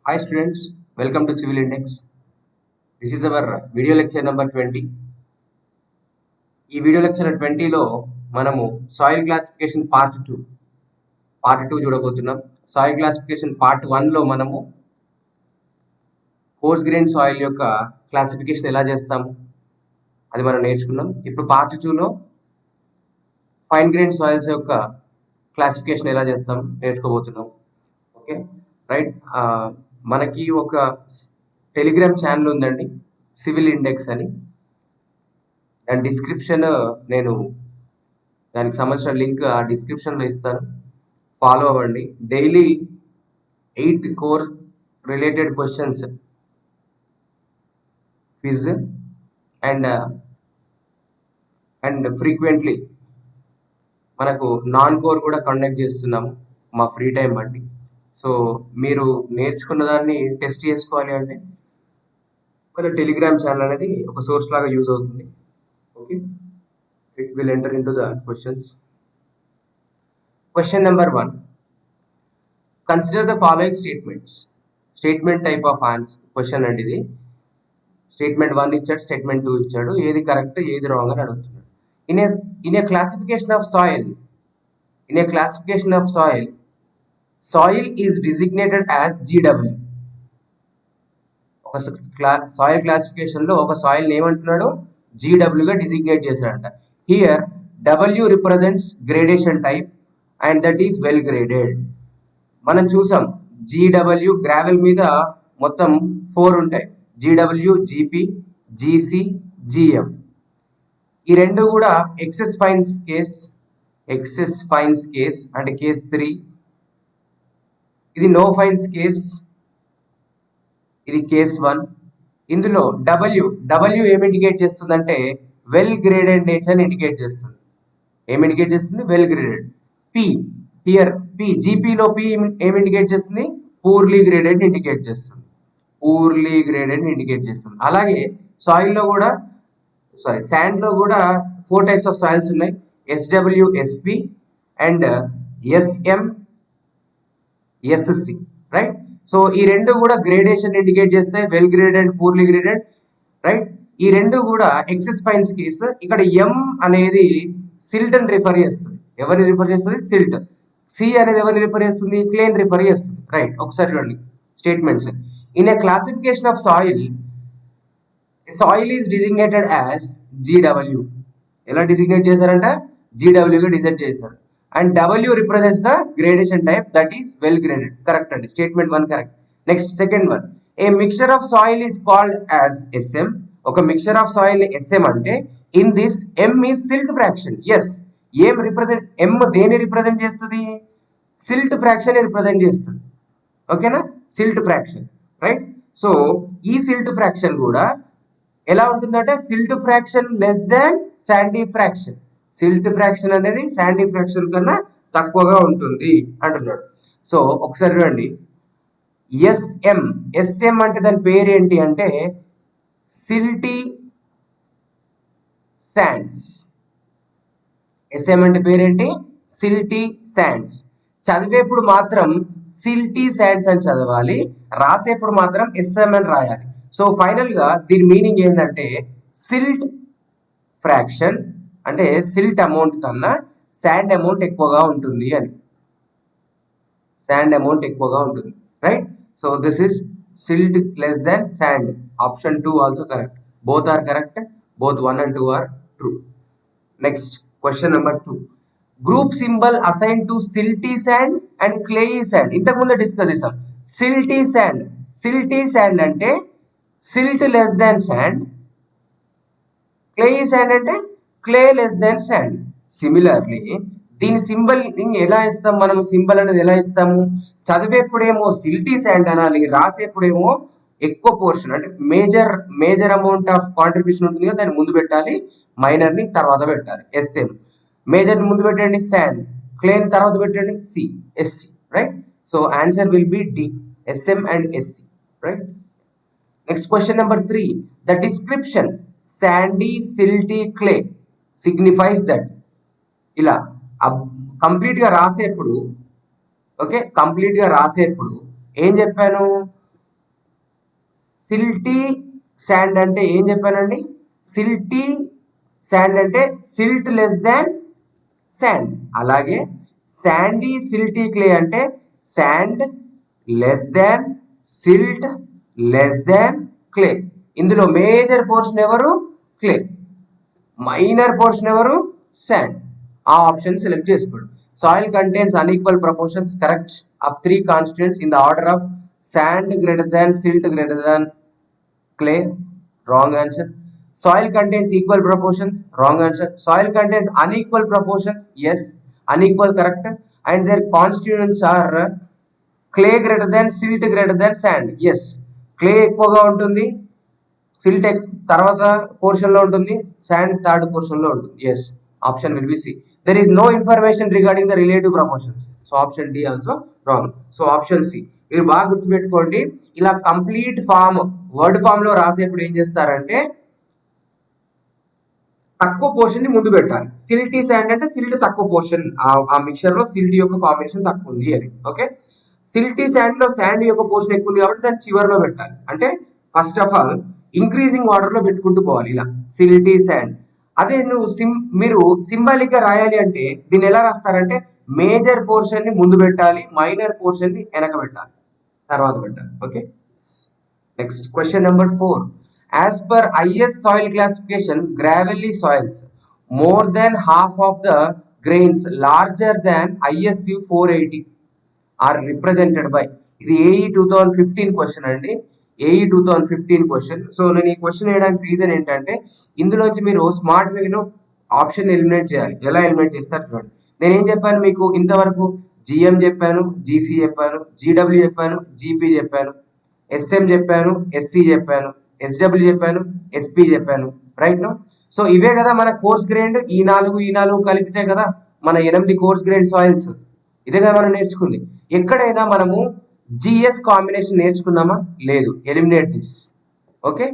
Hi students, welcome to Civil Index. This is our video lecture number 20. ఈ video lecture 20లో మనము soil classification part 2 చూడబోతున్నాం. Soil classification part 1లో మనము coarse grain soil యొక్క classification ఎలా చేస్తాము అది మనం నేర్చుకున్నాం. ఇప్పుడు పార్ట్ 2లో ఫైన్ గ్రెయిన్ సాయిల్స్ యొక్క క్లాసిఫికేషన్ ఎలా చేస్తాం నేర్చుకోబోతున్నాం. Okay right. మనకి ఒక టెలిగ్రామ్ ఛానల్ ఉందండి, సివిల్ ఇండెక్స్ అని. దాని డిస్క్రిప్షన్ నేను దానికి సంబంధించిన లింక్ ఆ డిస్క్రిప్షన్లో ఇస్తాను, ఫాలో అవ్వండి. Daily 8 core related questions quiz and frequently మనకు నాన్ కోర్ కూడా కండక్ట్ చేస్తున్నాము మా ఫ్రీ టైం బట్టి. సో మీరు నేర్చుకున్న దాన్ని టెస్ట్ చేసుకోవాలి అంటే మన టెలిగ్రామ్ ఛానల్ అనేది ఒక సోర్స్ లాగా యూజ్ అవుతుంది. Okay, it will enter into the questions. Question number 1. Consider the following statements. Statement type of answer question and ఇది స్టేట్మెంట్ 1 ఇచ్చాడు, స్టేట్మెంట్ 2 ఇచ్చాడు. ఏది కరెక్ట్ ఏది రాంగ్ అని అడుగుతున్నాడు. In a classification of soil, soil is designated as GW. ఒక soil classification లో ఒక సాయిల్ ఏమంటున్నాడు, GW గా డిజిగ్నేట్ చేశాడంట. Here W represents gradation type and that is well graded. మనం చూసాం GW గ్రావెల్ మీద మొత్తం 4 ఉంటాయి, GW, GP, GC, GM. ఈ రెండు కూడా ఎక్సెస్ ఫైన్స్ కేస్ అంటే కేస్ 3. ఇది నో ఫైన్స్ కేస్, ఇది కేస్ 1. ఇందులో W ఏమి ఇండికేట్ చేస్తుందంటే వెల్ గ్రేడెడ్ నేచర్ ఇండికేట్ చేస్తుంది. ఏమి ఇండికేట్ చేస్తుంది? Well graded. జీపీలో P ఏమి ఇండికేట్ చేస్తుంది? పూర్లీ గ్రేడెడ్ ఇండికేట్ చేస్తుంది. అలాగే సాయిల్లో కూడా శాండ్ లో కూడా 4 టైప్స్ ఆఫ్ సాయిల్స్ ఉన్నాయి, SW, SP and SM, SC, right. So ఈ రెండు కూడా గ్రేడేషన్ ఇండికేట్ చేస్తాయి, well graded, poorly graded, right. ఈ రెండు కూడా ఎక్సెస్ ఫైన్స్ కేసు. ఇక్కడ M అనేది సిల్ట్ అని రిఫర్ చేస్తుంది. ఎవరిని రిఫర్ చేస్తుంది? సిల్ట్. C అనేది ఎవరిని రిఫర్ చేస్తుంది? క్లేన్ రిఫర్ చేస్తుంది, రైట్. ఒకసారి చూడండి statements. In a classification of soil is designated as GW. ఎలా డిజిగ్నేట్ చేశారంట? GW గా డిజైన్ చేశారు. And W represents the gradation type, that is well graded. Correct అండి, statement 1 correct. Next, second one. A mixture of soil is called as SM. ఒక mixture of soil ని SM అంటే in this M is silt fraction. Yes, M దేని represent చేస్తుంది? Silt fraction represent చేస్తుంది. ఓకేనా, silt fraction, right. So ఈ silt fraction కూడా ఎలా ఉంటుందంటే silt fraction less than Sandy fraction. Silt fraction అనేది శాండీ ఫ్రాక్షన్ కన్నా తక్కువగా ఉంటుంది అంటున్నాడు. సో ఒకసారి చూడండి, SM అంటే దాని పేరు ఏంటి అంటే సిల్టీ శాండ్స్. SM అంటే పేరేంటి? Silty sands. చదివేప్పుడు మాత్రం సిల్టీ శాండ్స్ అని చదవాలి, రాసేప్పుడు మాత్రం SM అని రాయాలి. సో ఫైనల్ గా దీని మీనింగ్ ఏంటంటే సిల్ట్ ఫ్రాక్షన్ అంటే సిల్ట్ అమౌంట్ కన్నా శాండ్ అమౌంట్ ఎక్కువగా ఉంటుంది అని. Right. So this is silt less than sand. Option 2 also correct. Both are correct. Both 1 and 2 are true. Next question number 2. Group symbol assign to silty sand and clayey sand. ఇంతకు ముందు discuss చేసాం. Silty sand అంటే silt less than sand, clayey sand అంటే clay less than sand. Similarly దీని symbol ఎలా ఇస్తాం మనం? Symbol అనేది ఎలా ఇస్తాము? చదివేప్పుడేమో సిల్టీ శాండ్ అనాలి, రాసేప్పుడేమో ఎక్కువ పోర్షన్ అంటే మేజర్ అమౌంట్ ఆఫ్ కాంట్రిబ్యూషన్ ఉంటుంది కదా, దాన్ని ముందు పెట్టాలి, మైనర్ ని తర్వాత పెట్టాలి. SM మేజర్ ని ముందు పెట్టండి, శాండ్. క్లేన్ తర్వాత పెట్టండి, SC, right. So answer will B D, SM and SC, right. Next, question number 3. The description sandy, silty, clay signifies that. ఇలా కంప్లీట్ గా రాసేప్పుడు ఏం చెప్పాను? సిల్టీ శాండ్ అంటే ఏం చెప్పానండి? సిల్టీ శాండ్ అంటే సిల్ట్ లెస్ దాన్ శాండ్. అలాగే శాండీ సిల్టీ క్లే అంటే sand less than silt less దాన్ క్లే. ఇందులో మేజర్ పోర్షన్ ఎవరు? క్లే. మైనర్ పోర్షన్ ఎవరు? శాండ్. ఆ ఆప్షన్ సెలెక్ట్ చేసుకోండి. Soil contains unequal proportions correct of 3 constituents in the order of sand greater than silt greater than clay, wrong answer. Soil contains equal proportions, wrong answer. Soil contains unequal proportions, yes, unequal correct. And their constituents are clay greater than silt greater than sand, yes. Clay ఎక్కువగా ఉంటుంది, silt తర్వాత portion లో ఉంటుంది, sand third portion లో ఉంటుంది, yes. Option will be C. There is no information regarding the relative proportions, so option D also wrong. So option C. మీరు బాగా గుర్తుపెట్టుకోండి, ఇలా కంప్లీట్ ఫామ్ వర్డ్ ఫామ్ లో రాసేప్పుడు ఏం చేస్తారంటే తక్కువ పోర్షన్ ని ముందు పెట్టాలి. సిల్టీ శాండ్ అంటే సిల్ట్ తక్కువ పోర్షన్, ఆ మిక్చర్ లో సిల్ట్ యొక్క కాంబినేషన్ తక్కువ ఉంది అని. ఓకే, సిల్టీ శాండ్ లో శాండ్ యొక్క పోర్షన్ ఎక్కువ ఉంది కాబట్టి దాన్ని చివరిలో పెట్టాలి. అంటే first of all increasing order లో పెట్టుకుంటూ పోవాలి ఇలా సిల్టీ శాండ్. అదే మీరు సింబాలిక్ గా రాయాలి అంటే దీన్ని ఎలా రాస్తారంటే మేజర్ పోర్షన్ ని ముందు పెట్టాలి, మైనర్ పోర్షన్ ని వెనక పెట్టాలి, తర్వాత పెట్టాలి. Okay, next question number 4. As per IS soil classification, gravelly soils more than half of the grains larger than ISU 480 are represented by. ఇది AE 2015 క్వశ్చన్ అండి, AE 2015 క్వశ్చన్. సో నేను ఈ క్వశ్చన్ వేయడానికి రీజన్ ఏంటంటే ఇందులోంచి మీరు స్మార్ట్ వేలో option eliminate చేయాలి. ఎలా ఎలిమినేట్ చేస్తారు చూడండి. నేనేం చెప్పాను మీకు ఇంతవరకు? GM చెప్పాను, GC చెప్పాను, GW చెప్పాను, GP చెప్పాను, SM చెప్పాను, SC చెప్పాను, SW చెప్పాను, SP చెప్పాను, రైట్ నో. సో ఇవే కదా మన కోర్స్ గ్రేడ్. ఈ నాలుగు కలిపితే కదా మన 8 కోర్స్ గ్రేడ్ సాయిల్స్. ఇదే కదా మనం నేర్చుకుంది. ఎక్కడైనా మనము GS కాంబినేషన్ నేర్చుకున్నామా? లేదు, eliminate this. Okay,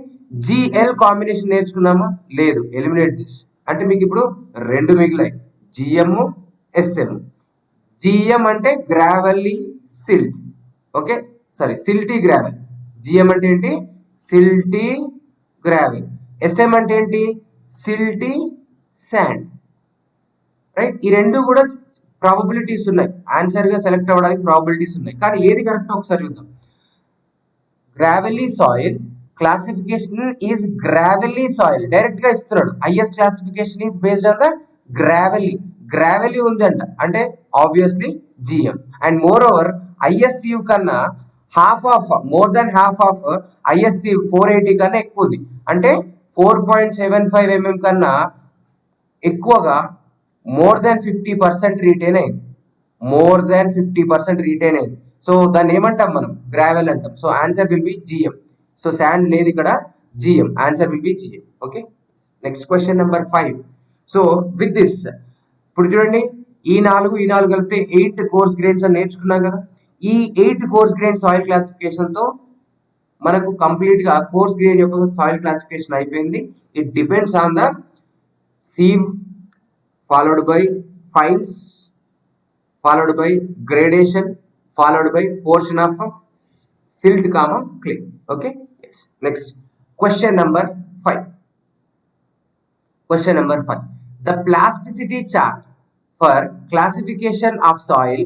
GL combination నేర్చుకున్నామా? లేదు, ఎలిమినేట్ దిస్. అంటే మీకు ఇప్పుడు 2 మిగిలాయి, GM, SM. GM అంటే Gravelly silt, okay sorry silty gravel. GM అంటే ఏంటి? Silty gravel. SM అంటే ఏంటి? Silty sand, right. ఈ రెండు కూడా ప్రాబబిలిటీస్ ఉన్నాయి, ఆన్సర్ గా సెలెక్ట్ అవ్వడానికి ప్రాబబిలిటీస్ ఉన్నాయి. కానీ ఏది కరెక్ట్ ఒకసారి చూద్దాం. Gravelly soil classification is Gravelly soil direct గా ఇస్తున్నాడు. IS classification is based on the Gravelly ఉందంట, అంటే obviously GM. And more over ISU కన్నా more than half of ISU 480 కన్నా ఎక్కువ ఉంది. అంటే 4.75 mm కన్నా ఎక్కువగా మోర్ దాన్ 50% రీటైన్ అయింది. మోర్ దాన్ 50% రీటైన్ అయింది. సో దాన్ని ఏమంటాం మనం? గ్రావెల్ అంటాం. So answer will B GM. So sand లేదు ఇక్కడ, GM. Answer will B GM. Okay, next question number 5. So with this ఇప్పుడు చూడండి, ఈ నాలుగు కలిపితే 8 కోర్స్ గ్రెయిన్స్ అని నేర్చుకున్నాం కదా. ఈ 8 కోర్స్ గ్రెయిన్ సాయిల్ క్లాసిఫికేషన్ తో మనకు కంప్లీట్ గా కోర్స్ గ్రెయిన్ యొక్క సాయిల్ క్లాసిఫికేషన్ అయిపోయింది. It depends on the sieve followed by fines followed by gradation followed by portion of silt comma clay. Okay, yes. Next question number 5. Question number 5. The plasticity chart for classification of soil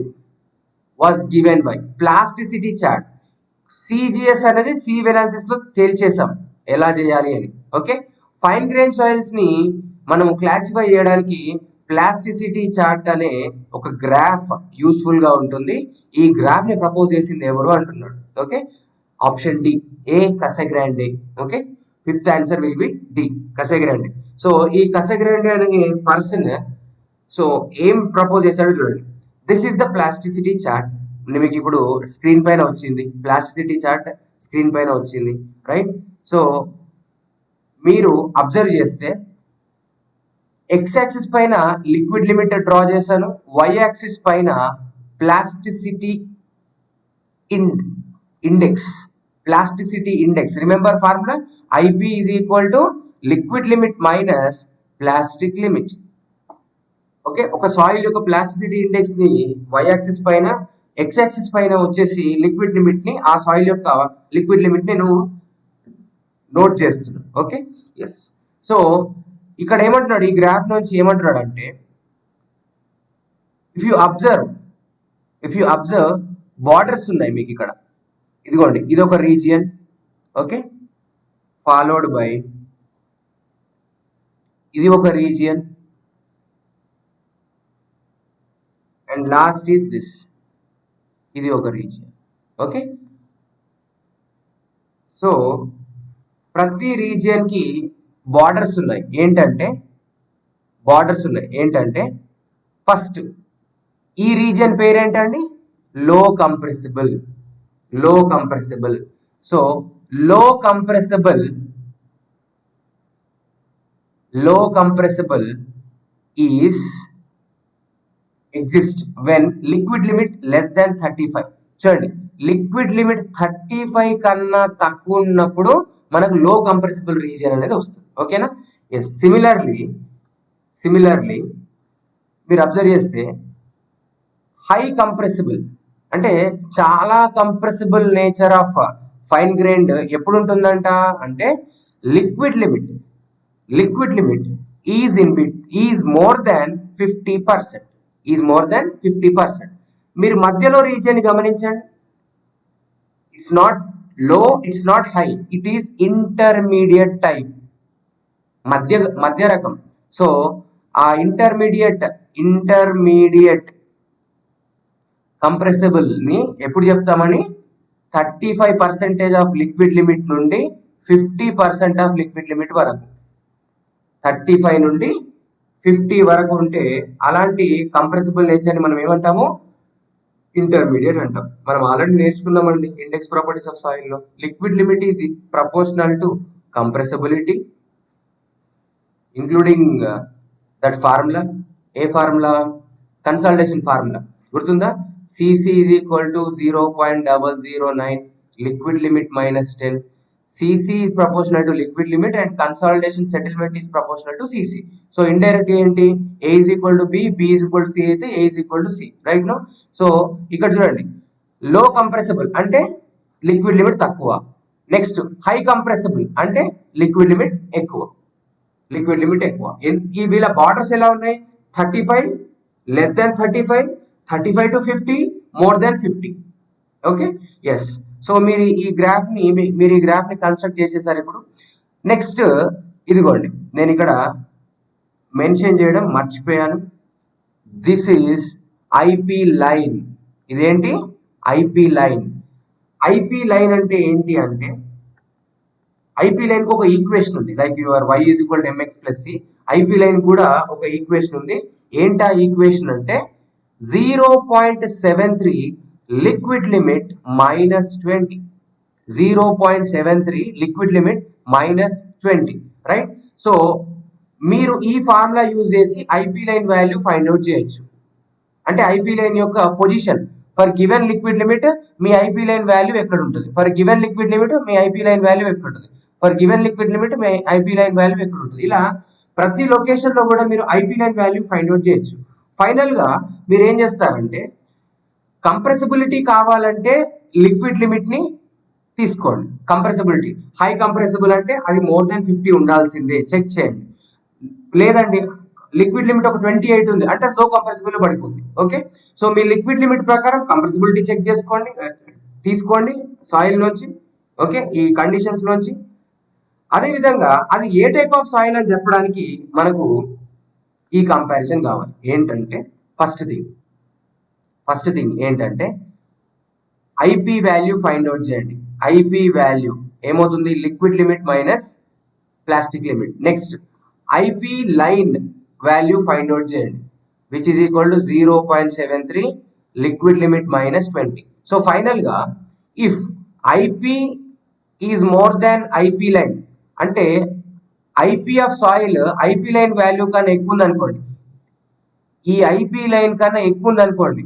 was given by. Plasticity chart CGS అనేది sieve analysis లో తేల్చేసాం ఎలా చేయాలి అని. Okay, fine grain soils ని మనం classify చేయడానికి plasticity chart అనే ఒక గ్రాఫ్ యూస్ఫుల్ గా ఉంటుంది. ఈ గ్రాఫ్ ని ప్రపోజ్ చేసింది ఎవరు అంటున్నాడు. Okay, option D, A Casagrande. Okay, fifth answer will be D, Casagrande. So ఈ కసగ్రాండే అనే పర్సన్ సో ఏం ప్రపోజ్ చేశాడో చూడండి. This is the plasticity chart. మీకు ఇప్పుడు స్క్రీన్ పైన వచ్చింది, ప్లాస్టిసిటీ చార్ట్ స్క్రీన్ పైన వచ్చింది, రైట్. సో మీరు అబ్జర్వ్ చేస్తే ఎక్స్ యాక్సిస్ పైన లిక్విడ్ లిమిట్ డ్రా చేశాను, వై యాక్సిస్ పైన plasticity index. Plasticity index, remember formula, IP is equal to liquid limit minus plastic limit. Okay, ఒక సాయిల్ యొక్క ప్లాస్టిసిటీ ఇండెక్స్ ని వై యాక్సిస్ పైన, X axis పైన వచ్చేసి లిక్విడ్ లిమిట్ ని, ఆ సాయిల్ యొక్క లిక్విడ్ లిమిట్ ని నువ్వు నోట్ చేస్తున్నాను. Okay, yes. సో ఇక్కడ ఏమంటున్నాడు, ఈ గ్రాఫ్ నుంచి ఏమంటున్నాడు అంటే, ఇఫ్ యు అబ్జర్వ్ బార్డర్స్ ఉన్నాయి మీకు ఇక్కడ. ఇదిగోండి, ఇది ఒక రీజియన్. ఓకే, ఫాలోడ్ బై ఇది ఒక region, and last is this, ఇది ఒక రీజియన్. ఓకే, సో ప్రతి రీజియన్ కి బార్డర్స్ ఉన్నాయి. ఏంటంటే ఫస్ట్ ఈ రీజియన్ పేరేంటండి, లో కంప్రెసిబుల్. సో లో compressible is exist when liquid limit less than 35. చూడండి, లిక్విడ్ లిమిట్ 35 కన్నా తక్కువ ఉన్నప్పుడు మనకు లో కంప్రెసిబుల్ రీజియన్ అనేది వస్తుంది. ఓకేనా, ఎస్. సిమిలర్లీ మీరు అబ్జర్వ్ చేస్తే హై కంప్రెసిబుల్ అంటే చాలా కంప్రెసిబుల్ నేచర్ ఆఫ్ ఫైన్ గ్రైన్డ్ ఎప్పుడు ఉంటుందంట అంటే liquid limit is more than 50%. మీరు మధ్యలో రీజియన్ గమనించండి, ఇట్స్ నాట్ లో, it's not high, it is intermediate type, మధ్య రకం. సో ఆ ఇంటర్మీడియట్ కంప్రెసిబుల్ ని ఎప్పుడు చెప్తామని, 35% ఆఫ్ లిక్విడ్ లిమిట్ నుండి 50% ఆఫ్ లిక్విడ్ లిమిట్ వరకు, 35 నుండి 50 వరకు ఉంటే అలాంటి కంప్రెసిబుల్ నేచర్ ని మనం ఏమంటాము, ఇంటర్మీడియట్ అంటాం. మనం ఆల్రెడీ నేర్చుకున్నామండి ఇండెక్స్ ప్రాపర్టీస్ ఆఫ్ సాయిల్ లో. Liquid limit is proportional to compressibility including that formula. ఏ ఫార్ములా, కన్సాలిడేషన్ ఫార్ములా గుర్తుందా, CC is equal to 0.009 liquid limit minus 10. CC is proportional to liquid limit and consolidation settlement is proportional to CC. So indirect ఏంటి, A is equal to B, B is equal to C అయితే A is equal to C, right now. So ఇక్కడ చూడండి, low compressible అంటే liquid limit తక్కువ, next high compressible అంటే liquid limit ఎక్కువ. ఈ వీళ్ళ బార్డర్స్ ఎలా ఉన్నాయి, 35 less than 35, 35 to 50, more than 50. Okay, yes. So మీరు ఈ గ్రాఫ్ ని కన్స్ట్రక్ట్ చేసేసారు. ఇప్పుడు నెక్స్ట్ ఇదిగోండి, నేను ఇక్కడ మెన్షన్ చేయడం మర్చిపోయాను, దిస్ ఈస్ ఐపీ లైన్. ఇదేంటి, ఐపీ లైన్. ఐపీ లైన్ అంటే ఏంటి అంటే, ఐపీ లైన్ కు ఒక ఈక్వేషన్ ఉంది, like your y is equal to mx plus c. IP line కూడా ఒక ఈక్వేషన్ ఉంది. ఏంటా ఈక్వేషన్ అంటే 0.73 liquid limit minus 20. 0.73 liquid limit minus 20, right? So మీరు ఈ ఫార్ములా యూజ్ చేసి IP line value find out చేయొచ్చు. అంటే ఐపీ లైన్ యొక్క position for given liquid limit me IP line value ఎక్కడ ఉంటుంది, for given liquid limit me IP line value ఎక్కడ ఉంటుంది, for given liquid limit me IP line value ఎక్కడ ఉంటుంది. ఇలా ప్రతి లొకేషన్ లో కూడా మీరు IP line value find out చేయొచ్చు. ఫైనల్ గా మీరు ఏం చేస్తారంటే, కంప్రెసిబిలిటీ కావాలంటే లిక్విడ్ లిమిట్ ని తీసుకోండి. కంప్రెసిబిలిటీ హై కంప్రెసిబుల్ అంటే అది మోర్ దాన్ 50 ఉండాల్సిందే, చెక్ చేయండి. లేదండి లిక్విడ్ లిమిట్ ఒక 28 ఉంది అంటే లో కంప్రెసిబుల్ పడిపోతుంది. ఓకే, సో మీ లిక్విడ్ లిమిట్ ప్రకారం కంప్రెసిబిలిటీ చెక్ చేసుకోండి, తీసుకోండి సాయిల్ లోంచి. ఓకే, ఈ కండిషన్స్ లోంచి. అదే విధంగా అది ఏ టైప్ ఆఫ్ సాయిల్ అని చెప్పడానికి మనకు ఈ కంపారిజన్ కావాలి. ఏంటంటే ఫస్ట్ థింగ్ ఏంటంటే ఐపీ వాల్యూ ఫైండ్ అవుట్ చేయండి. ఐపీ వాల్యూ ఏమవుతుంది, liquid limit minus plastic limit. Next IP line value find out చేయండి, which is equal to 0.73 liquid limit minus 20. So final గా if IP is more than IP line అంటే IP of soil IP line value కన్నా ఎక్కువ ఉంది అనుకోండి, ఈ IP line కన్నా ఎక్కువ ఉంది అనుకోండి,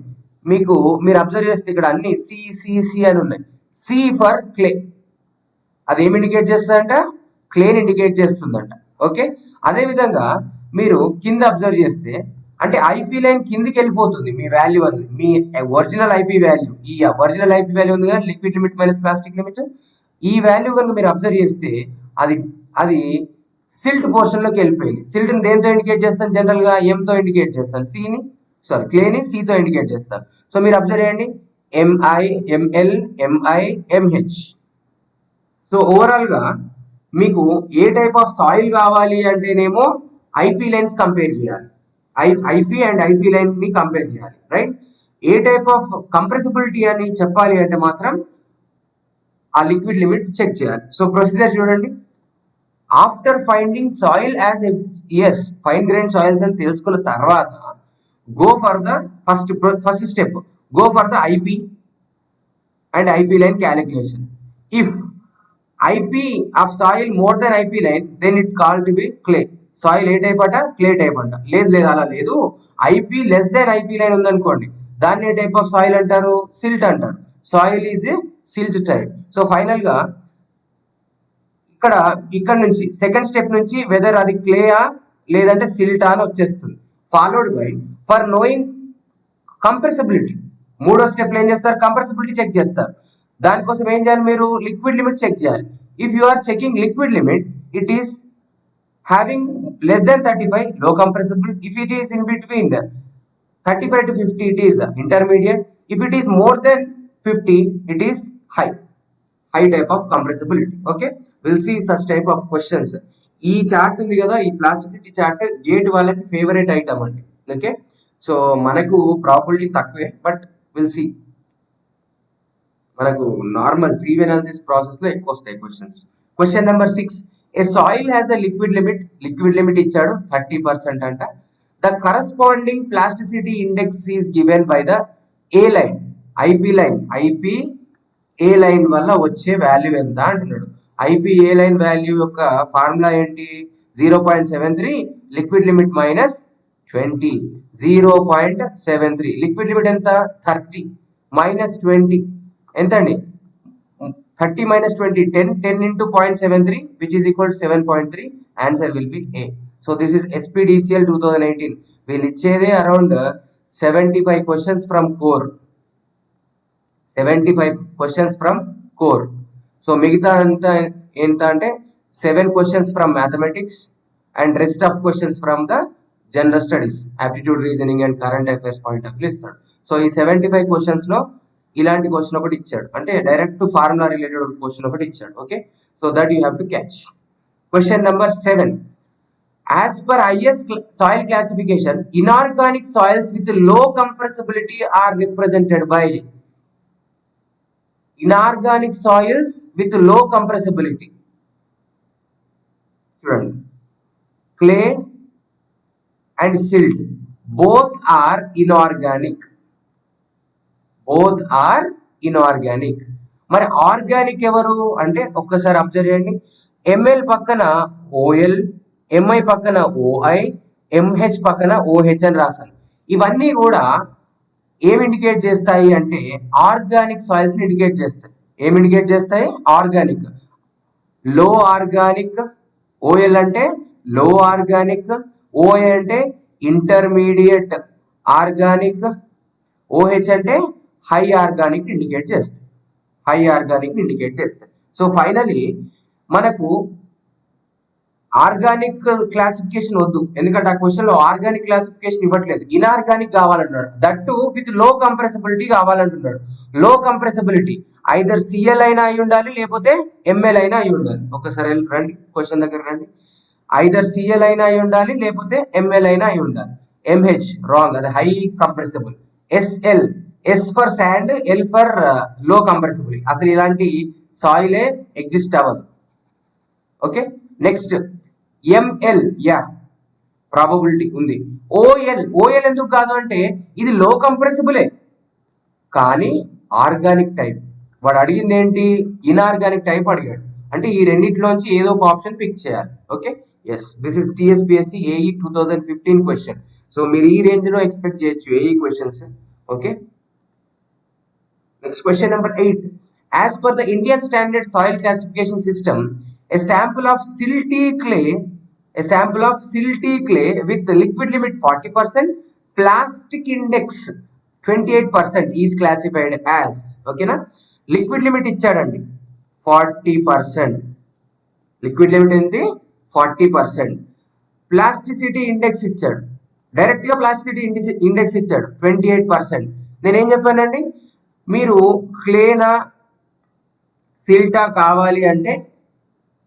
మీరు అబ్జర్వ్ చేస్తే ఇక్కడ అన్ని సిసిసి అని ఉన్నాయి. సి ఫర్ క్లే, అది ఏమి ఇండికేట్ చేస్తుందంట, క్లేని ఇండికేట్ చేస్తుందంట. ఓకే, అదే విధంగా మీరు కింద అబ్జర్వ్ చేస్తే అంటే ఐపీ లైన్ కిందికి వెళ్ళిపోతుంది మీ వాల్యూ అని, మీ ఒరిజినల్ ఐపీ వాల్యూ, ఈ ఒరిజినల్ ఐపీ వాల్యూ ఉంది కదా liquid limit minus plastic limit, ఈ వాల్యూ కనుక మీరు అబ్జర్వ్ చేస్తే అది అది సిల్ట్ పోర్షన్ లోకి వెళ్ళిపోయింది. సిల్ట్ ని దేంతో ఇండికేట్ చేస్తాను? జనరల్ గా M తో ఇండికేట్ చేస్తాను. క్లేని C తో ఇండికేట్ చేస్తాను. సో మీరు అబ్జర్వ్ చేయండి, MI, ML, MI, MH. So overall గా మీకు ఏ టైప్ ఆఫ్ సాయిల్ కావాలి అంటేనేమో IP లైన్స్ కంపేర్ చేయాలి. IP అండ్ IP లైన్ ని కంపేర్ చేయాలి, రైట్? ఏ టైప్ ఆఫ్ కంప్రెసిబిలిటీ అని చెప్పాలి అంటే మాత్రం ఆ లిక్విడ్ లిమిట్ చెక్ చేయాలి. సో ప్రొసీజర్ చూడండి. After finding soil as as fine grain soils అని తెలుసుకున్న తర్వాత go for the first step, go for the IP and IP line calculation. If IP of soil more than IP line then it call to be clay. Soil ఏ type అంట? Clay type అంట. లేదు అలా లేదు, IP less than IP line ఉందనుకోండి, దాన్ని ఏ type of soil అంటారు? సిల్ట్ అంటారు. Soil is silt type. So final గా ఇక్కడ నుంచి సెకండ్ స్టెప్ నుంచి వెదర్ అది క్లేయా లేదంటే సిల్టా అని వచ్చేస్తుంది. Followed by for knowing compressibility. మూడో స్టెప్ లో ఏం చేస్తారు? కంప్రెసిబిలిటీ చెక్ చేస్తారు. దానికోసం ఏం చేయాలి? మీరు లిక్విడ్ లిమిట్ చెక్ చేయాలి. If you are checking liquid limit, it is having less than 35, low compressible. If it is in between 35 to 50, it is intermediate. If it is more than 50, it is high type of compressibility. Okay, we'll see such type of questions. ఈ chart ఉంది కదా, ఈ plasticity chart gate వాళ్ళకి favourite item అండి. Okay, so మనకు probability తక్కువే, but will see. మనకు normal CV analysis process లో ఎక్కువ వస్తాయి questions. Question number 6, a soil has a liquid limit ఇచ్చాడు 30% అంట. The corresponding plasticity index is given by the A line, IP A line వల్ల వచ్చే వాల్యూ ఎంత అంటున్నాడు. IP A line వాల్యూ యొక్క ఫార్ములా ఏంటి? 0.73 liquid limit minus 20. 0.73 liquid limit ఎంత? 30 minus 20 ఎంత అండి? 30 minus 20, 10 into 0.73, which is equal to 7.3. Answer will be A. So this is SPDCL 2018. We'll ichede around 75 questions from core. 75 questions from core. So migita anta enta ante 7 questions from mathematics and rest of questions from the general studies, aptitude, reasoning and current affairs point of view istadu. So ee 75 questions lo ఇలాంటి question ఒకటి ఇచ్చాడు, అంటే direct formula related question ఒకటి ఇచ్చాడు. Okay, so that you have to catch. Question number 7, as per IS soil classification inorganic soils with low compressibility are represented by. Inorganic soils with low compressibility చూడండి, clay and silt both are inorganic. మరి organic ఎవరు అంటే ఒక్కసారి observe చేయండి. ML పక్కన OL, MI పక్కన OI, MH పక్కన OH అని రాశాను. ఇవన్నీ కూడా ఏమి ఇండికేట్ చేస్తాయి అంటే ఆర్గానిక్ సాయిల్స్ ని ఇండికేట్ చేస్తాయి. ఏమి ఇండికేట్ చేస్తాయి? ఆర్గానిక్. లో ఆర్గానిక్, OL అంటే లో ఆర్గానిక్, OI అంటే ఇంటర్మీడియట్ ఆర్గానిక్, OH అంటే హై ఆర్గానిక్ ఇండికేట్ చేస్తాయి. సో ఫైనలీ మనకు ఆర్గానిక్ క్లాసిఫికేషన్ వద్దు, ఎందుకంటే ఆ క్వశ్చన్ లో ఆర్గానిక్ క్లాసిఫికేషన్ ఇవ్వట్లేదు. ఇన్ఆర్గానిక్ కావాలంటున్నాడు, దట్టు విత్ లో కంప్రెసిబిలిటీ కావాలంటున్నాడు. లో కంప్రెసిబిలిటీ ఐదర్ CL అయినా అయి ఉండాలి, లేకపోతే ML అయినా అయి ఉండాలి. ఒకసారి రండి, క్వశ్చన్ దగ్గర రండి. ఐదర్ CL అయినా అయి ఉండాలి, లేకపోతే ML అయినా అయి ఉండాలి. MH రాంగ్, అది high compressible. SL, S for sand, L for లో కంప్రెసిబిలిటీ. అసలు ఇలాంటి సాయిలే ఎగ్జిస్ట్ అవ్వదు. Okay, next ML, yeah probability ఉంది. OL ఎందుకు కాదు అంటే ఇది లో కంప్రెసిబులే కానీ ఆర్గానిక్ టైప్. వాడు అడిగింది ఏంటి? ఇన్ఆర్గానిక్ టైప్ అడిగాడు, అంటే ఈ రెండిట్లోంచి ఏదో ఒక ఆప్షన్ పిక్ చేయాలి. Okay, yes, this is TSPSC AE 2015 question. So మీరు ఈ రేంజ్ లో ఎక్స్పెక్ట్ చేయొచ్చు AE questions. Okay, next question number 8, as per the Indian standard soil classification system, a sample of silty clay with liquid limit 40%, plastic index 28% is classified as. Okay na, liquid limit ichadandi 40%, liquid limit ఏంటి 40%. Plasticity index ఇచ్చాడు, direct గా plasticity index ఇచ్చాడు 28%. నేనేం చెప్పానండి, మీరు క్లేనా సిల్టా కావాలి అంటే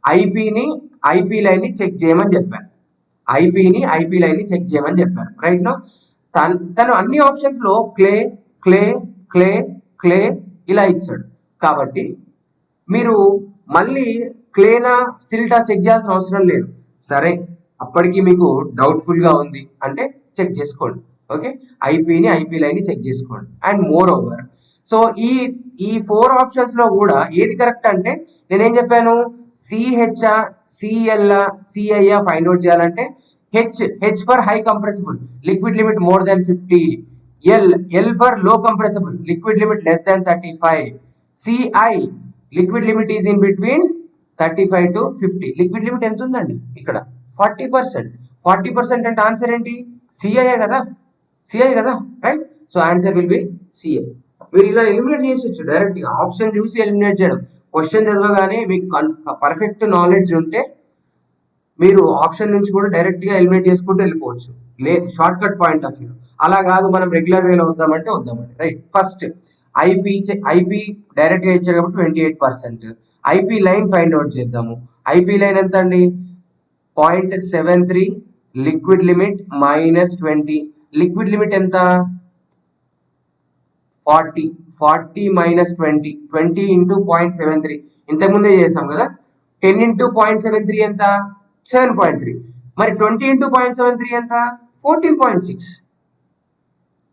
IP line ని చెక్ చేయమని చెప్పాను. ఐపీ లైన్ ని చెక్ చేయమని చెప్పాను. రైట్ నో తను అన్ని ఆప్షన్స్ లో క్లే క్లే క్లే క్లే ఇలా ఇచ్చాడు. కాబట్టి మీరు మళ్ళీ క్లేనా సిల్టా చెక్ చేయాల్సిన అవసరం లేదు. సరే, అప్పటికి మీకు డౌట్ఫుల్ గా ఉంది అంటే చెక్ చేసుకోండి. ఓకే, ఐపీ లైన్ ని చెక్ చేసుకోండి. అండ్ మోర్ ఓవర్, సో ఈ 4 ఆప్షన్స్ లో కూడా ఏది కరెక్ట్ అంటే నేనేం చెప్పాను, CH CL CI find out చేయాలంటే H for high compressible, liquid limit more than 50. L for low compressible, liquid limit less than 35. CI, liquid limit is in between 35 to 50. Liquid limit ఎంత ఉందండి ఇక్కడ 40%. 40% అంటే answer ఏంటి, CI కదా, right. So answer will B CI. మీరు ఇలా eliminate చేసొచ్చు direct గా, option చూసి ఎలిమినేట్ చేయడం. క్వశ్చన్ చదవగానే మీకు పర్ఫెక్ట్ నాలెడ్జ్ ఉంటే మీరు ఆప్షన్ నుంచి కూడా డైరెక్ట్ గా ఎలిమినేట్ చేసుకుంటూ వెళ్ళిపోవచ్చు, short cut point of view. అలా కాదు, మనం రెగ్యులర్ వేలో వద్దామంటే, రైట్. ఫస్ట్ ఐపీ డైరెక్ట్ గా ఇచ్చారు కాబట్టి 28%. ఐపీ లైన్ ఫైండ్ అవుట్ చేద్దాము. ఐపీ లైన్ ఎంత అండి, 0.73, లిక్విడ్ లిమిట్ -20. లిక్విడ్ లిమిట్ ఎంత 40 minus 20 into 0.73. ఇంతకుముందే చేసాం కదా. 10 into 0.73 ఎంత 7.3. మరి 20 into 0.73 ఎంత 14.6.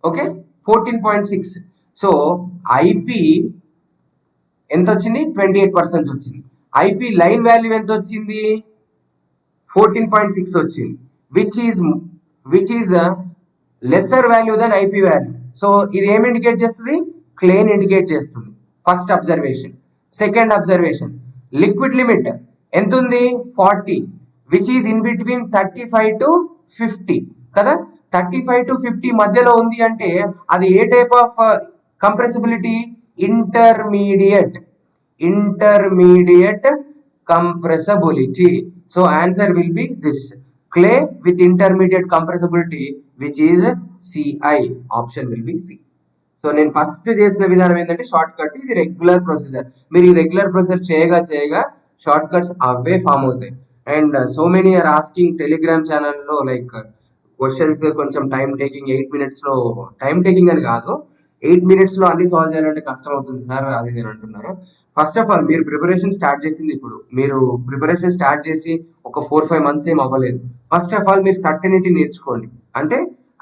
ఓకే, 14.6. సో ఐపీ ఎంత వచ్చింది, 28% వచ్చింది. ఐపీ లైన్ వాల్యూ ఎంత వచ్చింది, 14.6 వచ్చింది, which is lesser value than IP value. So ఇది ఏమి ఇండికేట్ చేస్తుంది, క్లేన్ ఇండికేట్ చేస్తుంది. First observation. Second observation, liquid limit ఎంత ఉంది 40, which is in between 35 to 50 కదా. 35 to 50 మధ్యలో ఉంది అంటే అది ఏ type of compressibility, intermediate compressibility. So answer will be this, clay with intermediate compressibility, which is CI. Option will be C. So నేను first చేసిన విధానం ఏంటంటే షార్ట్ కట్. ఇది రెగ్యులర్ ప్రొసీజర్. మీరు ఈ రెగ్యులర్ ప్రొసీజర్ చేయగా షార్ట్ కట్స్ అవే form అవుతాయి. And so many are asking telegram ఛానల్లో లైక్ క్వశ్చన్స్ కొంచెం టైం టేకింగ్, 8 minutes లో టైం టేకింగ్ అని కాదు, 8 minutes లో అన్ని సాల్వ్ చేయాలంటే కష్టం అవుతుంది సార్ అది నేను అంటున్నారు. ఫస్ట్ ఆఫ్ ఆల్ మీరు ప్రిపరేషన్ స్టార్ట్ చేసింది ఇప్పుడు, మీరు ప్రిపరేషన్ స్టార్ట్ చేసి ఒక 4-5 months ఏం అవ్వలేదు. ఫస్ట్ ఆఫ్ ఆల్ మీరు సర్టెనిటీ నేర్చుకోండి. అంటే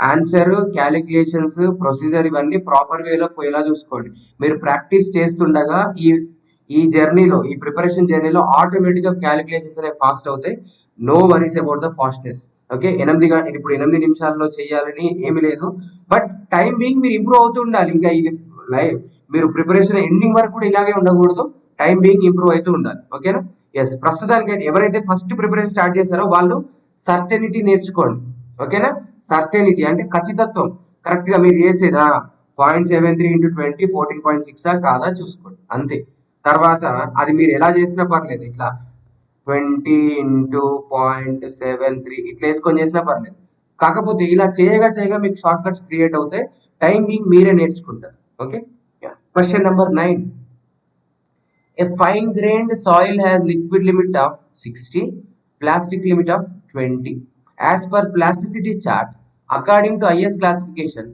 ఆన్సర్, క్యాలిక్యులేషన్స్, ప్రొసీజర్ ఇవన్నీ ప్రాపర్ వేలో పోయేలా చూసుకోండి. మీరు ప్రాక్టీస్ చేస్తుండగా ఈ జర్నీలో, ఈ ప్రిపరేషన్ జర్నీలో ఆటోమేటిక్గా క్యాలిక్యులేషన్స్ అనేవి ఫాస్ట్ అవుతాయి. No worries about the fastness. Okay, ఇప్పుడు 8 నిమిషాల్లో చేయాలని ఏమి లేదు, బట్ టైం బీయింగ్ మీరు ఇంప్రూవ్ అవుతూ ఉండాలి. ఇంకా ఇది లైవ్ మీరు ప్రిపరేషన్ ఎండింగ్ వరకు కూడా ఇలాగే ఉండకూడదు, టైం బీయింగ్ ఇంప్రూవ్ అవుతూ ఉండాలి. ఓకేనా. ఎస్, ప్రస్తుతానికి అయితే ఎవరైతే ఫస్ట్ ప్రిపరేషన్ స్టార్ట్ చేశారో వాళ్ళు సర్టెనిటీ నేర్చుకోండి. ఓకేనా. సర్టెనిటీ అంటే ఖచ్చితత్వం, కరెక్ట్ గా మీరు చేసేదా 0.73 into 20 14.6 కాదా చూసుకోండి, అంతే. తర్వాత అది మీరు ఎలా చేసినా పర్లేదు, ఇట్లా 20 into 0.73 ఇట్లా వేసుకొని చేసినా పర్లేదు. కాకపోతే ఇలా చేయగా మీకు షార్ట్ కట్స్ క్రియేట్ అవుతాయి, టైం బీయింగ్ మీరే నేర్చుకుంటారు. Okay. Question number 9. A fine-grained soil has liquid limit of 60, plastic limit of 20. As per plasticity chart, according to IS classification,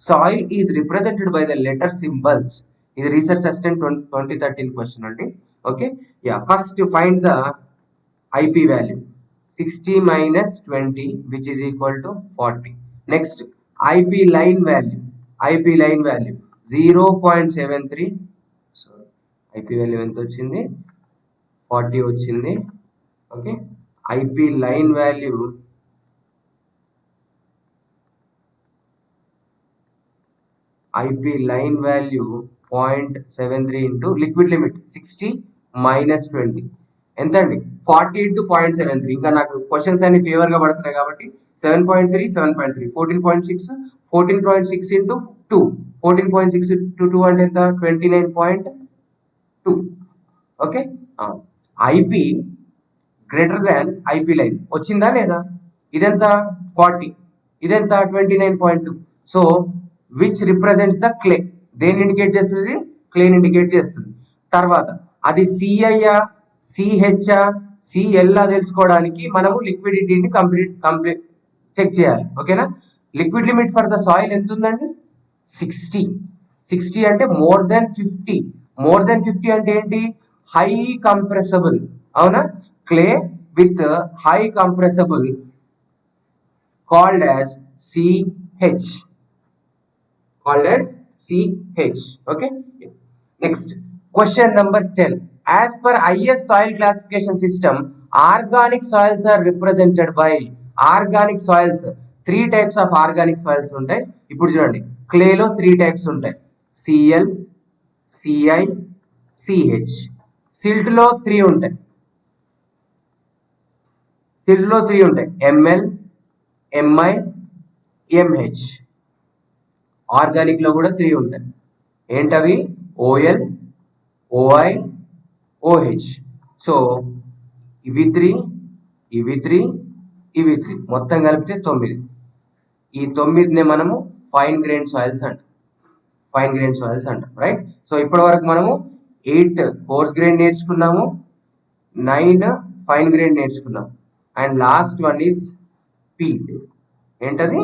soil is represented by the letter symbols. This is research assistant 2013 question only. Okay. Yeah. First, find the IP value. 60 minus 20, which is equal to 40. Next, IP line value. 0.73. So IP value ఎంత వచ్చింది 40 వచ్చింది. Okay, IP line value line value 0.73 into liquid limit 60 minus 20 ఎంత అండి 40 into 0.73. ఇంకా నాకు questions అన్ని favour గా పడుతున్నాయి కాబట్టి 7.3 14.6 into 2 14.6 to 2 అంటే ఎంత 29.2. Okay, IP greater than IP line వచ్చిందా లేదా? ఇదెంత 40, ఇదెంత 29.2. So which represents the clay, దేన్ని ఇండికేట్ చేస్తుంది? క్లేని ఇండికేట్ చేస్తుంది. తర్వాత అది సిఐయా సిహెచ్ఆ సిఎల్ఆ తెలుసుకోవడానికి మనము లిక్విడిటీని కంప్లీట్ చెక్ చేయాలి. ఓకేనా? Liquid limit for the soil ఎంత ఉందండి? 60 అంటే మోర్ దెన్ 50. మోర్ దెన్ 50 అంటే ఏంటి? High compressible. అవునా? Clay with high compressible called as CH. Okay. Next, question number 10. As per IS soil classification system, organic soils are represented by organic soils. 3 types of organic soils ఉంటాయి. ఇప్పుడు చూడండి, clay లో 3 types ఉంటాయి. Cl, Ci, Ch. silt లో 3 ఉంటాయి. Ml, Mi, Mh. Organic లో కూడా 3 ఉంటాయి. ఏంటవి? OL, OI, OH. సో ఇవి 3, ఇవి 3, ఇవి 3 మొత్తం కలిపితే 9. ఈ 9నే మనము ఫైన్ గ్రెయిన్ సాయిల్స్ అంటాం. రైట్? సో ఇప్పటి వరకు మనము 8 కోర్స్ గ్రెయిన్ నేర్చుకున్నాము, 9 ఫైన్ గ్రెయిన్ నేర్చుకున్నాము, and last one is peat. ఏంటది?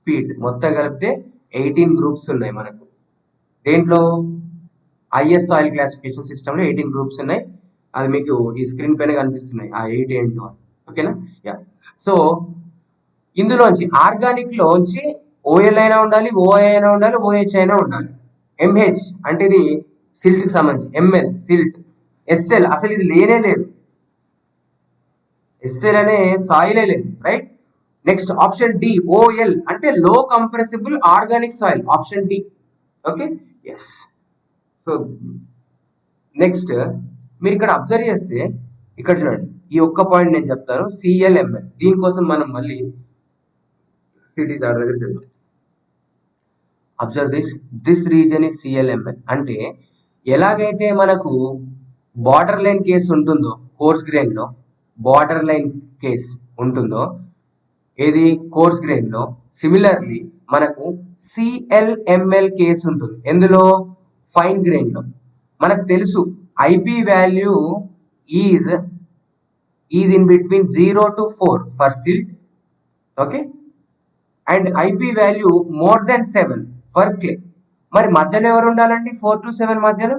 పీట్. మొత్తం కలిపితే 18 గ్రూప్స్ ఉన్నాయి మనకు. దేంట్లో? ఐఎస్ సాయిల్ క్లాసిఫికేషన్ సిస్టంలో 18 గ్రూప్స్ ఉన్నాయి. అది మీకు ఈ స్క్రీన్ పైన కనిపిస్తున్నాయి ఆ 8 ఏంటో. ఓకేనా? యా. సో ఇందులోంచి ఆర్గానిక్ లోంచి ఓఎల్ అయినా ఉండాలి, ఓఐ అయినా ఉండాలి, ఓహెచ్ అయినా ఉండాలి. ఎంహెచ్ అంటే ఇది సిల్ట్ కి సంబంధించి, ఎంఎల్ సిల్ట్, ఎస్ఎల్ అసలు ఇది లేనే లేదు, ఎస్ఎల్ అనే సాయిలే లేదు. Right? Next option D, OL అంటే low compressible organic soil. Option D. Okay. Yes. So next మీరు ఇక్కడ అబ్జర్వ్ చేస్తే ఇక్కడ చూడండి, ఈ ఒక్క పాయింట్ నేను చెప్తాను. సిఎల్ఎంఎల్, దీనికోసం మనం మళ్ళీ సిటీస్ ఆర్డర్ దగ్గరికి వెళ్తాం. Observe this region is CLML. అంటే ఎలాగైతే మనకు బార్డర్ లైన్ కేసు ఉంటుందో కోర్స్ గ్రెయిన్ లో, బార్డర్ లైన్ కేస్ ఉంటుందో ఏది కోర్స్ గ్రెయిన్ లో, సిమిలర్లీ మనకు సిఎల్ఎంఎల్ కేసు ఉంటుంది. ఎందులో? ఫైన్ గ్రెయిన్ లో. మనకు తెలుసు IP value is in between 0 to 4 for silt. Okay. And IP value more than 7 for clay. మరి మధ్యలో ఎవరు ఉండాలండి? 4 to 7 మధ్యలో?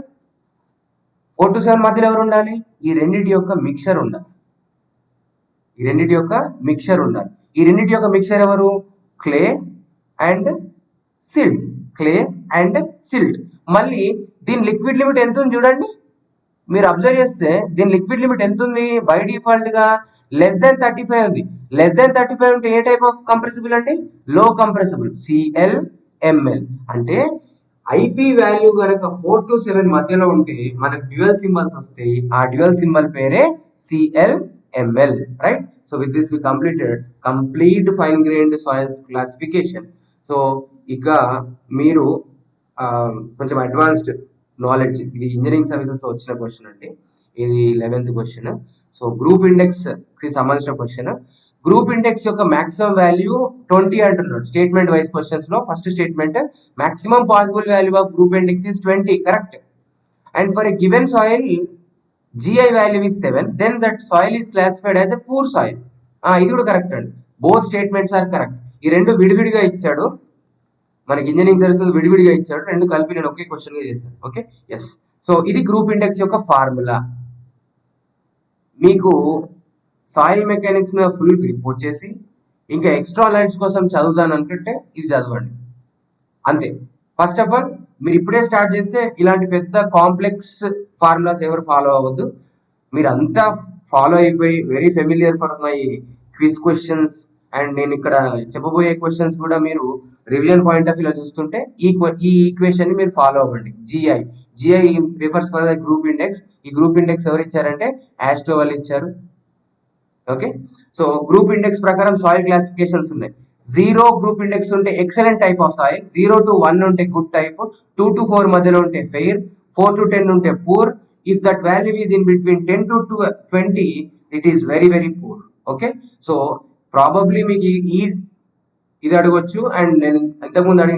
4 to 7 మధ్యలో ఎవరు ఉండాలి? ఈ రెండింటి యొక్క మిక్చర్ ఉండాలి. ఈ రెండింటి యొక్క మిక్చర్ ఎవరు? Clay and silt. మళ్ళీ దీని లిక్విడ్ లిమిట్ ఎంత ఉంది చూడండి. మీరు అబ్జర్వ్ చేస్తే దీని లిక్విడ్ లిమిట్ ఎంత ఉంది? బై డిఫాల్ట్ గా లెస్ దెన్ 35 ఉంది. లెస్ దెన్ 35 ఉంటే ఏ టైప్ ఆఫ్ కంప్రెసిబుల్ అంటే? Low compressible, సిఎల్ఎంఎల్. అంటే ఐపీ వాల్యూ కనుక 4 to 7 మధ్యలో ఉంటే మనకు డ్యూయల్ సింబల్స్ వస్తాయి. ఆ డ్యూయల్ సింబల్ పేరే CLML. Right? So with this we complete fine grained soils classification. So ఇక మీరు కొంచెం అడ్వాన్స్డ్ నాలెడ్జ్, ఇది ఇంజనీరింగ్ సర్వీసెస్ లో వచ్చిన క్వశ్చన్ అండి. ఇది 11th question. So group index కి సంబంధించిన క్వశ్చన్. గ్రూప్ ఇండెక్స్ యొక్క మాక్సిమం వాల్యూ 20 అంటున్నాడు. స్టేట్మెంట్ వైజ్ క్వశ్చన్స్ లో first statement, maximum possible value of group index is 20. Correct. And for a given soil GI value is 7, then that soil is classified as a poor soil. ఇది కూడా correct అండి. Both statements are correct. ఈ రెండు విడివిడిగా ఇచ్చాడు మనకి, engineering services విడివిడిగా ఇచ్చాడు. రెండు కలిపి నేను ఒకే క్వశ్చన్ గా చేశాను. ఓకే. ఎస్. సో ఇది గ్రూప్ ఇండెక్స్ యొక్క ఫార్ములా. మీకు సాయిల్ మెకానిక్స్ మీద ఫుల్ గ్రిప్ వచ్చేసి ఇంకా ఎక్స్ట్రా లైన్స్ కోసం చదువుతాను అనుకుంటే ఇది చదవండి అంతే. ఫస్ట్ ఆఫ్ ఆల్ మీరు ఇప్పుడే స్టార్ట్ చేస్తే ఇలాంటి పెద్ద కాంప్లెక్స్ ఫార్ములాస్ ఎవరు ఫాలో అవ్వద్దు. మీరు అంతా ఫాలో అయిపోయి very familiar for my quiz questions and నేను ఇక్కడ చెప్పబోయే క్వశ్చన్స్ కూడా మీరు రివిజన్ పాయింట్ ఆఫ్ వ్యూలో చూస్తుంటే ఈ ఈక్వేషన్ ని మీరు ఫాలో అవ్వండి. GI refers for the group index. ఈ గ్రూప్ ఇండెక్స్ ఎవరు ఇచ్చారంటే ఆస్ట్రో వాళ్ళు ఇచ్చారు. ఓకే. సో గ్రూప్ ఇండెక్స్ ప్రకారం సాయిల్ క్లాసిఫికేషన్స్ ఉన్నాయి. 0 గ్రూప్ ఇండెక్స్ ఉంటే excellent type of soil, 0 to 1 ఉంటే గుడ్ టైప్, 2 to 4 మధ్యలో ఉంటే ఫెయిర్, 4 to 10 ఉంటే poor. If that value is in between 10 to 20 it is very very poor. Okay, so probably మీకు ఈ ఇది అడగొచ్చు. అండ్ నేను ఇంతకుముందు అడిగిన